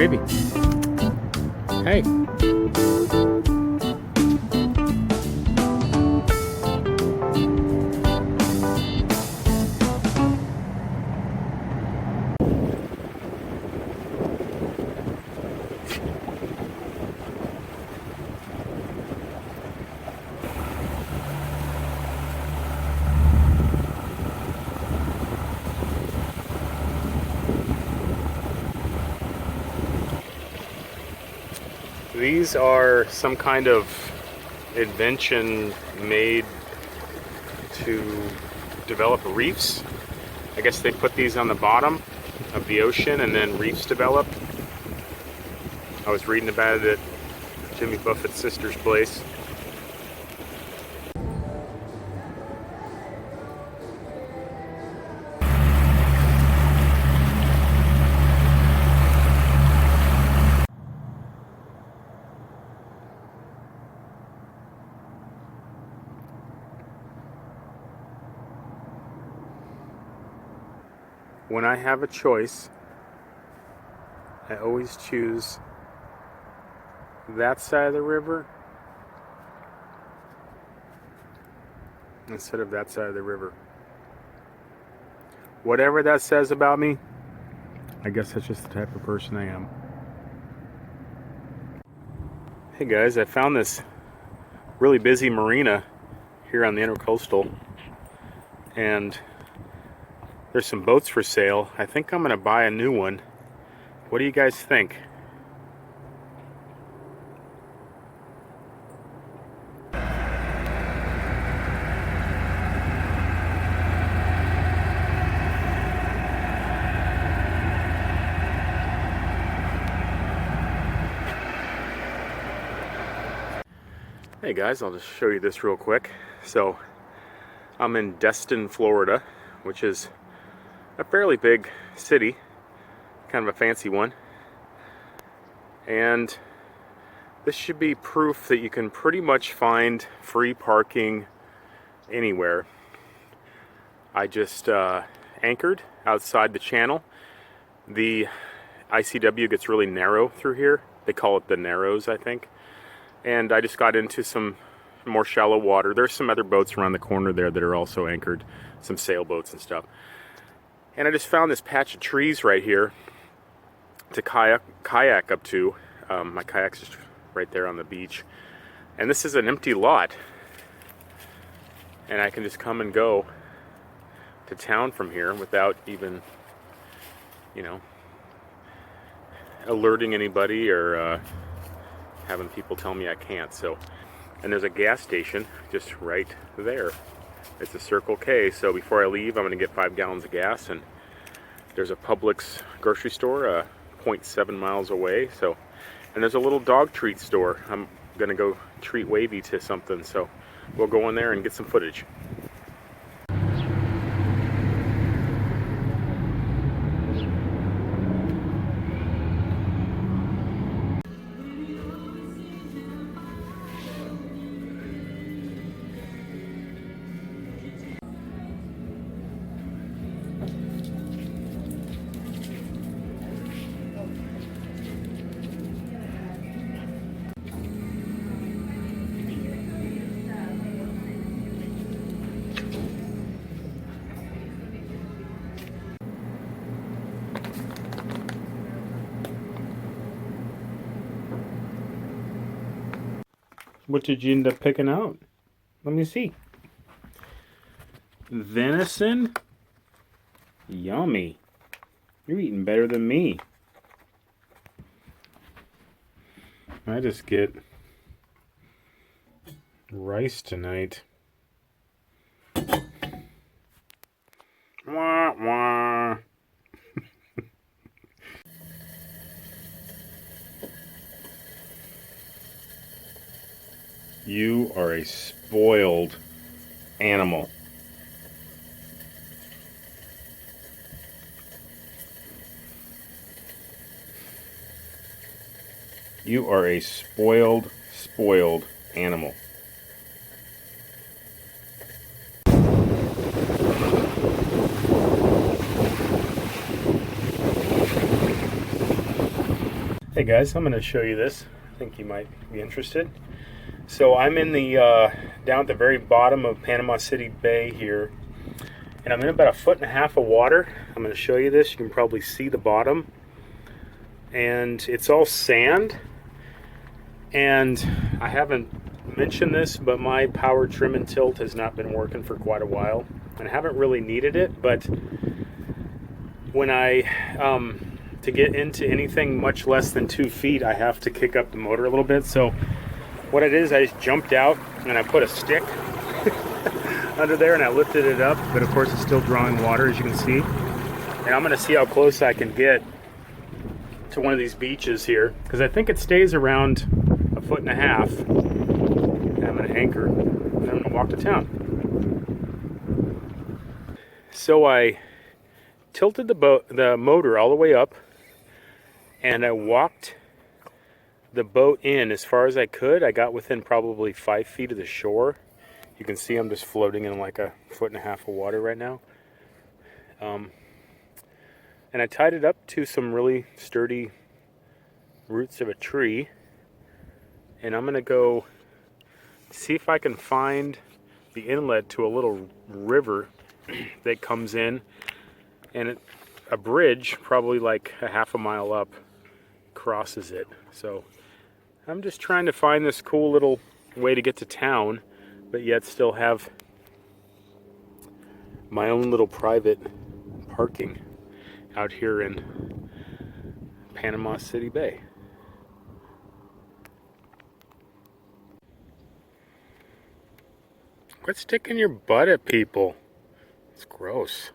wavy. Hey. These are some kind of invention made to develop reefs. I guess they put these on the bottom of the ocean and then reefs develop. I was reading about it at Jimmy Buffett's sister's place. When I have a choice, I always choose that side of the river instead of that side of the river. Whatever that says about me, I guess that's just the type of person I am. Hey guys, I found this really busy marina here on the Intercoastal, and there's some boats for sale. I think I'm gonna buy a new one. What do you guys think? Hey guys, I'll just show you this real quick. So I'm in Destin, Florida, which is a fairly big city, kind of a fancy one, and this should be proof that you can pretty much find free parking anywhere. I just anchored outside the channel. The ICW gets really narrow through here. They call it the Narrows, I think, and I just got into some more shallow water. There's some other boats around the corner there that are also anchored, some sailboats and stuff. And I just found this patch of trees right here to kayak up to. My kayak's just right there on the beach. And this is an empty lot. And I can just come and go to town from here without even, you know, alerting anybody or having people tell me I can't. So, and there's a gas station just right there. It's a Circle K, so before I leave, I'm going to get 5 gallons of gas, and there's a Publix grocery store 0.7 miles away. So, and there's a little dog treat store. I'm going to go treat Wavy to something, so we'll go in there and get some footage. What did you end up picking out? Let me see. Venison? Yummy. You're eating better than me. I just get rice tonight. Wah, wah. You are a spoiled animal. You are a spoiled animal. Hey guys, I'm going to show you this. I think you might be interested. So I'm in the down at the very bottom of Panama City Bay here, and I'm in about 1.5 feet of water. I'm going to show you this. You can probably see the bottom, and it's all sand. And I haven't mentioned this, but my power trim and tilt has not been working for quite a while, and I haven't really needed it. But when I to get into anything much less than 2 feet, I have to kick up the motor a little bit. So what it is, I just jumped out and I put a stick under there and I lifted it up, but of course it's still drawing water, as you can see. And I'm gonna see how close I can get to one of these beaches here, because I think it stays around 1.5 feet. And I'm gonna anchor and I'm gonna walk to town. So I tilted the motor all the way up, and I walked the boat in as far as I could. I got within probably 5 feet of the shore. You can see I'm just floating in like 1.5 feet of water right now. And I tied it up to some really sturdy roots of a tree. And I'm gonna go see if I can find the inlet to a little river that comes in, and a bridge probably like 1/2 mile up crosses it. So I'm just trying to find this cool little way to get to town, but yet still have my own little private parking out here in Panama City Bay. Quit sticking your butt at people. It's gross.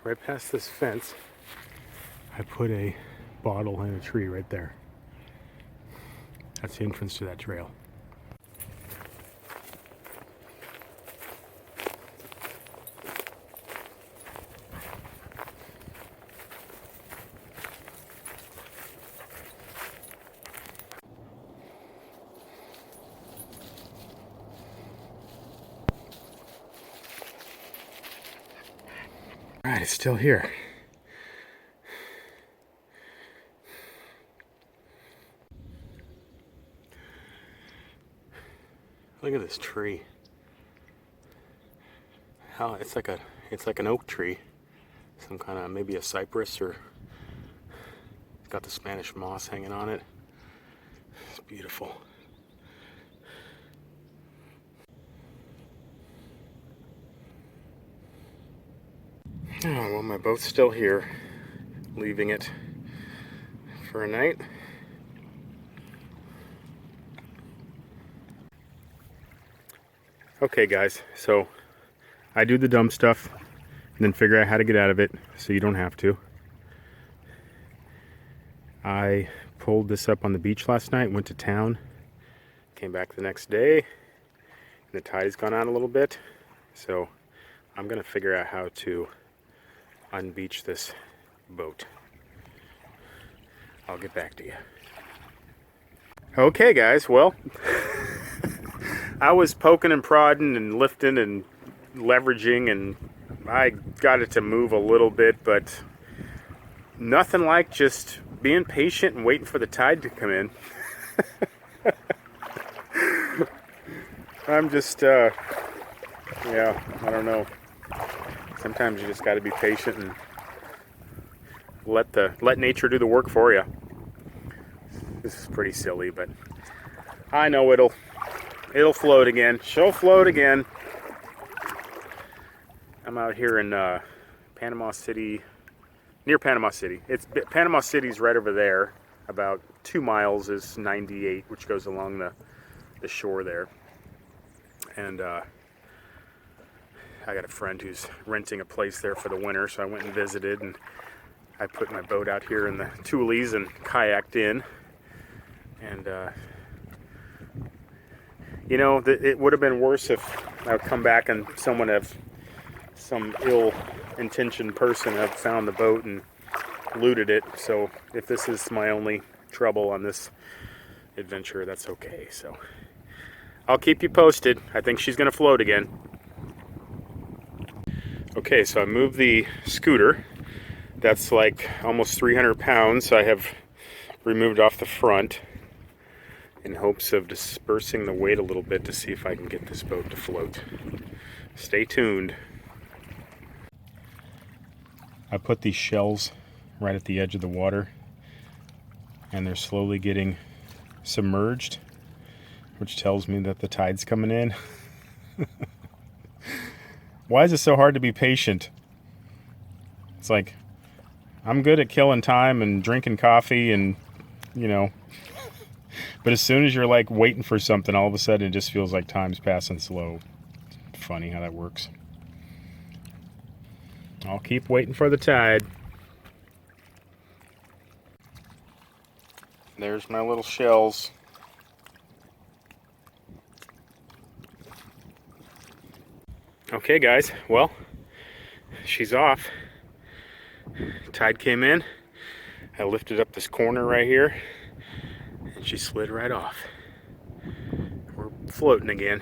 Right past this fence, I put a bottle in a tree right there. That's the entrance to that trail. All right, it's still here. Look at this tree. How it's like an oak tree, some kind of, maybe a cypress, or it's got the Spanish moss hanging on it. It's beautiful. Oh, well, my boat's still here, leaving it for a night. Okay guys, so I do the dumb stuff and then figure out how to get out of it so you don't have to. I pulled this up on the beach last night, went to town, came back the next day, and the tide's gone out a little bit, so I'm gonna figure out how to unbeach this boat. I'll get back to you. Okay guys, well, I was poking and prodding and lifting and leveraging, and I got it to move a little bit, but nothing like just being patient and waiting for the tide to come in. I'm just, yeah, I don't know. Sometimes you just got to be patient and let nature do the work for you. This is pretty silly, but I know it'll float again. She'll float again. I'm out here in Panama City, near Panama City. Panama City's right over there. About 2 miles is 98, which goes along the shore there. And I got a friend who's renting a place there for the winter, so I went and visited, and I put my boat out here in the Tules and kayaked in, and You know, it would have been worse if I would come back and someone have, some ill-intentioned person have found the boat and looted it. So if this is my only trouble on this adventure, that's okay. So I'll keep you posted. I think she's gonna float again. Okay, so I moved the scooter. That's like almost 300 pounds I have removed off the front in hopes of dispersing the weight a little bit to see if I can get this boat to float. Stay tuned. I put these shells right at the edge of the water, and they're slowly getting submerged, which tells me that the tide's coming in. Why is it so hard to be patient? It's like, I'm good at killing time and drinking coffee and, you know, but as soon as you're like waiting for something, all of a sudden it just feels like time's passing slow. Funny how that works. I'll keep waiting for the tide. There's my little shells. Okay guys, well, she's off. Tide came in. I lifted up this corner right here and she slid right off. We're floating again.